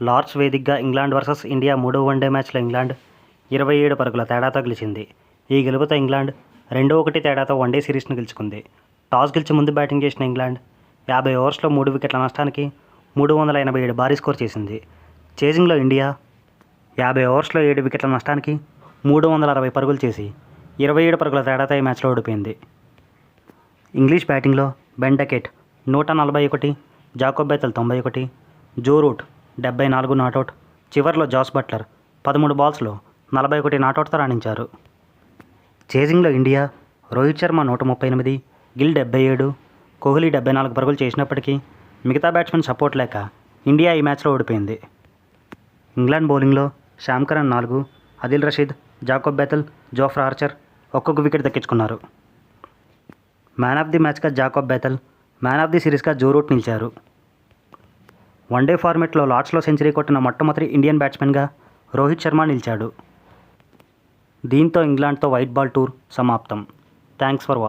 Lord's వేదికగా England versus India 3వ one day మ్యాచ్లో ఇంగ్లాండ్ 27 పరుగుల తేడాతో గెలిచింది. ఈ గెలుపుతో ఇంగ్లాండ్ 2-1 తేడాతో వన్డే సిరీస్ను గెలుచుకుంది. టాస్ గెలిచి ముందు బ్యాటింగ్ చేసిన ఇంగ్లాండ్ 50 ఓవర్స్లో 3 వికెట్ల నష్టానికి 387 భారీ స్కోర్ చేసింది. చేజింగ్లో ఇండియా 50 ఓవర్స్లో 7 వికెట్ల నష్టానికి 360 పరుగులు చేసి 27 పరుగుల తేడాతో ఈ మ్యాచ్లో ఓడిపోయింది. ఇంగ్లీష్ బ్యాటింగ్లో Ben Duckett 141, Jacob Bethell 91, Joe Root 74 not out. చివర్లో జాస్ బట్లర్ 13 బాల్స్లో 41 నాటౌట్తో రాణించారు. చేజింగ్లో ఇండియా రోహిత్ శర్మ 138, గిల్ 77, కోహ్లీ 74 పరుగులు చేసినప్పటికీ మిగతా బ్యాట్స్మెన్ సపోర్ట్ లేక ఇండియా ఈ మ్యాచ్లో ఓడిపోయింది. ఇంగ్లాండ్ బౌలింగ్లో Sam Curran 4, Adil Rashid, Jacob Bethell, Jofra Archer ఒక్కొక్క వికెట్ దక్కించుకున్నారు. మ్యాన్ ఆఫ్ ది మ్యాచ్గా Jacob Bethell, man of the సిరీస్గా జో రూట్ నిలిచారు. వన్డే ఫార్మెట్లో లార్డ్స్లో సెంచరీ కొట్టిన మొట్టమొదటి ఇండియన్ బ్యాట్స్మెన్గా రోహిత్ శర్మ నిలిచాడు. దీంతో ఇంగ్లాండ్తో వైట్ బాల్ టూర్ సమాప్తం. Thanks for watching.